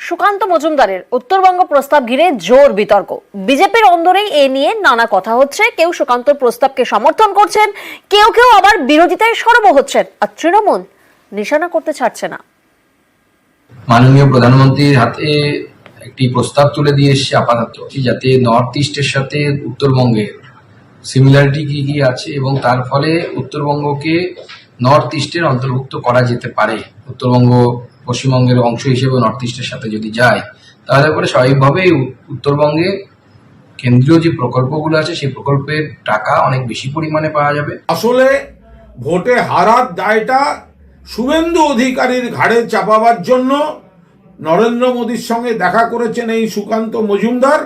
সুকান্ত মজুমদারের উত্তরবঙ্গ প্রস্তাব ঘিরে জোর বিতর্ক। বিজেপির অন্দরেই এ নিয়ে নানা কথা হচ্ছে। কেউ সুকান্তর প্রস্তাবকে সমর্থন করছেন, কেউ কেউ আবার বিরোধিতায় সরব হচ্ছেন। আর তৃণমূল নিশানা করতে ছাড়ছে না। মাননীয় প্রধানমন্ত্রীর হাতে একটি প্রস্তাব তুলে দিয়ে এসছে আপাতত, যাতে নর্থ ইস্টের সাথে উত্তরবঙ্গের সিমিলারিটি কি কি আছে এবং তার ফলে উত্তরবঙ্গকে নর্থ ইস্টের অন্তর্ভুক্ত করা যেতে পারে। উত্তরবঙ্গ পশ্চিমবঙ্গের অংশ হিসেবে নর্থ ইস্টের সাথে যদি যায়, তাহলে পরে স্বাভাবিকভাবেই উত্তরবঙ্গে কেন্দ্রীয় যে প্রকল্পগুলো আছে সেই প্রকল্পের টাকা অনেক বেশি পরিমাণে পাওয়া যাবে। আসলে ভোটে হারার দায়টা শুভেন্দু অধিকারীর ঘাড়ে চাপাবার জন্য নরেন্দ্র মোদীর সঙ্গে দেখা করেছেন এই সুকান্ত মজুমদার,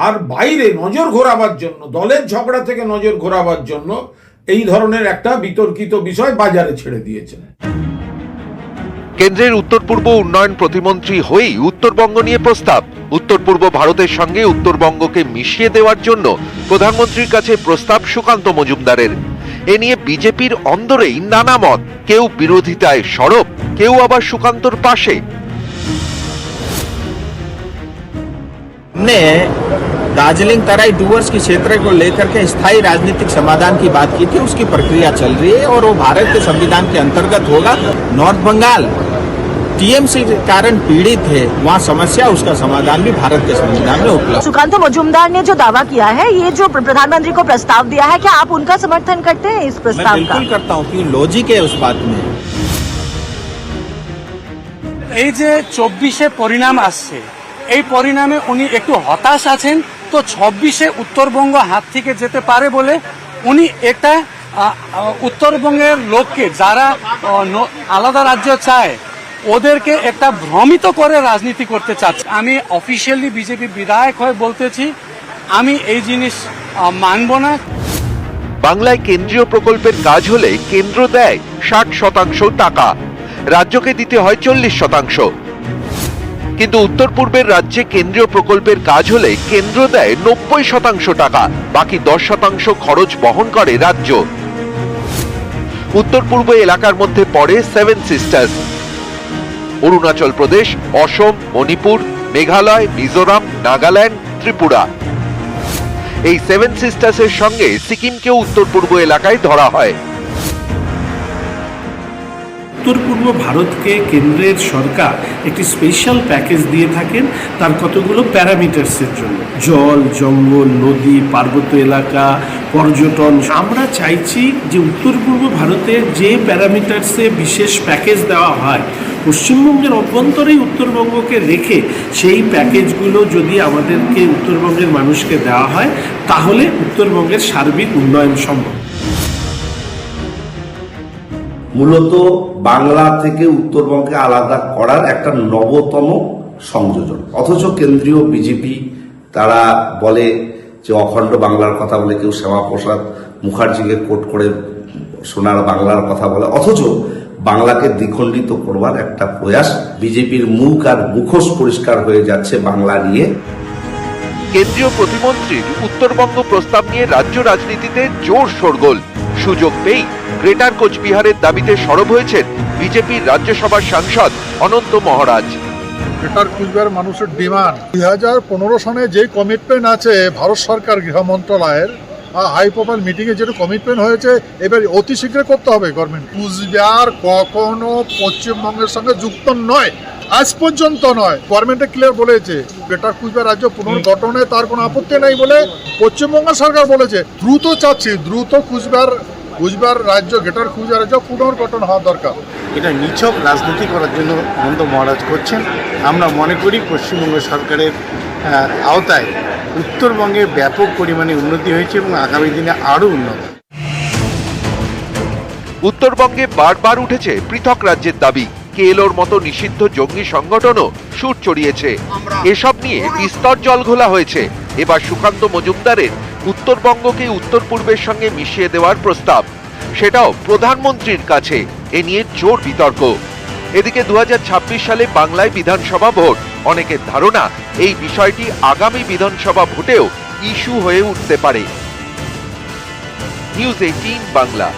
আর বাইরে নজর ঘোরাবার জন্য, দলের ঝগড়া থেকে নজর ঘোরাবার জন্য এই ধরনের একটা বিতর্কিত বিষয় বাজারে ছেড়ে দিয়েছেন। কেন্দ্রের উত্তর পূর্ব উন্নয়ন প্রতিমন্ত্রী হয়েই উত্তরবঙ্গ নিয়ে প্রস্তাব। উত্তর পূর্ব ভারতের সঙ্গে উত্তরবঙ্গকে মিশিয়ে দেওয়ার জন্য প্রধানমন্ত্রীর কাছে প্রস্তাব সুকান্ত মজুমদারের। এ নিয়ে বিজেপির অন্দরেই নানা মত, কেউ বিরোধিতায় সরব, কেউ আবার সুকান্তর পাশে। हमने दार्जिलिंग तराई डूवर्स के क्षेत्र को लेकर के स्थायी राजनीतिक समाधान की बात की थी। उसकी प्रक्रिया चल रही है और वो भारत के संविधान के अंतर्गत होगा। नॉर्थ बंगाल टीएमसी के कारण पीड़ित है, वहाँ समस्या, उसका समाधान भी भारत के संविधान में उपलब्ध। सुकांत मजूमदार ने जो दावा किया है, ये जो प्रधानमंत्री को प्रस्ताव दिया है, क्या आप उनका समर्थन करते हैं इस प्रस्ताव का? मैं बिल्कुल करता हूँ, क्योंकि लॉजिक है उस बात में। এই যে 24-এ পরিণাম আসছে, এই পরিণামে উনি একটু হতাশ আছেন। তো 26-এ উত্তরবঙ্গ হাত থেকে যেতে পারে বলে উনি একটা উত্তরবঙ্গের লোককে, যারা আলাদা রাজ্য চায়, ওদেরকে একটা ভ্রমিত করে রাজনীতি করতে চাচ্ছে। আমি অফিসিয়ালি বিজেপি বিধায়ক হয়ে বলতেছি, আমি এই জিনিস মানব না। বাংলায় কেন্দ্রীয় প্রকল্পের কাজ হলে কেন্দ্র দেয় 60% টাকা, রাজ্যকে দিতে হয় 40%। কিন্তু উত্তর পূর্বের রাজ্যে কেন্দ্রীয় প্রকল্পের কাজ হলে কেন্দ্র দেয় 90% টাকা, বাকি 10% খরচ বহন করে রাজ্য। উত্তর পূর্ব এলাকার মধ্যে পড়ে 7 সিস্টার্স, অরুণাচল প্রদেশ, অসম, মণিপুর, মেঘালয়, মিজোরাম, নাগাল্যান্ড, ত্রিপুরা। এই 7 সিস্টার্সের সঙ্গে সিকিমকেও উত্তর পূর্ব এলাকায় ধরা হয়। উত্তর পূর্ব ভারতকে কেন্দ্রের সরকার একটি স্পেশাল প্যাকেজ দিয়ে থাকেন তার কতগুলো প্যারামিটার্সের জন্য, জল, জঙ্গল, নদী, পার্বত্য এলাকা, পর্যটন। আমরা চাইছি যে উত্তর পূর্ব ভারতের যে প্যারামিটার্সে বিশেষ প্যাকেজ দেওয়া হয়, পশ্চিমবঙ্গের অভ্যন্তরেই উত্তরবঙ্গকে রেখে সেই প্যাকেজগুলো যদি আমাদেরকে উত্তরবঙ্গের মানুষকে দেওয়া হয়, তাহলে উত্তরবঙ্গের সার্বিক উন্নয়ন সম্ভব। মূলত বাংলা থেকে উত্তরবঙ্গকে আলাদা করার একটা নবতম সংযোজন। অথচ কেন্দ্রীয় বিজেপি তারা বলে যে অখণ্ড বাংলার কথা বলে, কেউ শ্যামাপ্রসাদ মুখার্জিকে কোট করে সোনার বাংলার কথা বলে, অথচ বাংলাকে দ্বিখণ্ডিত করবার একটা প্রয়াস। বিজেপির মুখ আর মুখোশ পরিষ্কার হয়ে যাচ্ছে বাংলা নিয়ে। কেন্দ্রীয় প্রতিমন্ত্রীর উত্তরবঙ্গ প্রস্তাব নিয়ে রাজ্য রাজনীতিতে জোর শোরগোল। সুযোগ পেয়েই গ্রেটার কোচবিহারের দাবিতে সরব হয়েছেন বিজেপির রাজ্যসভার সাংসদ অনন্ত মহারাজ। গ্রেটার কোচবিহার মানুষের ডিমান্ড, 2015 সনে যে কমিটমেন্ট আছে ভারত সরকার গৃহ মন্ত্রণালয়ের হাই প্রোফাইল মিটিংয়ে যেটা কমিটমেন্ট হয়েছে, এবার অতি শীঘ্র করতে হবে গভর্নমেন্ট। কোচবিহার কখনো পশ্চিমবঙ্গের সঙ্গে যুক্ত নয়, আজ পর্যন্ত নয়। গভর্নমেন্টে ক্লিয়ার বলেছে গ্রেটার কোচবিহার রাজ্য পুনর্গঠনে তার কোনো আপত্তি নেই বলে পশ্চিমবঙ্গ সরকার বলেছে। দ্রুত চাচ্ছি, দ্রুত কোচবিহার রাজ্য, গ্রেটার কোচবিহার রাজ্য পুনর্গঠন হওয়া দরকার। এটা নিছক রাজনীতি করার জন্য অনন্ত মহারাজ করছেন। আমরা মনে করি পশ্চিমবঙ্গ সরকারের আওতায় উত্তরবঙ্গে ব্যাপক পরিমাণে উন্নতি হয়েছে এবং আগামী দিনে আরও উন্নত। উত্তরবঙ্গে বারবার উঠেছে পৃথক রাজ্যের দাবি। কেএলওর মতো নিষিদ্ধ জঙ্গি সংগঠনও সুর চড়িয়েছে। এসব নিয়ে বিস্তর জল ঘোলা হয়েছে। এবার সুকান্ত মজুমদারের উত্তরবঙ্গকে উত্তর পূর্বের সঙ্গে মিশিয়ে দেওয়ার প্রস্তাব, সেটাও প্রধানমন্ত্রীর কাছে। এ নিয়ে জোর বিতর্ক। এদিকে 2026 সালে বাংলায় বিধানসভা ভোট। অনেকের ধারণা এই বিষয়টি আগামী বিধানসভা ভোটেও ইস্যু হয়ে উঠতে পারে। নিউজ 18 বাংলা।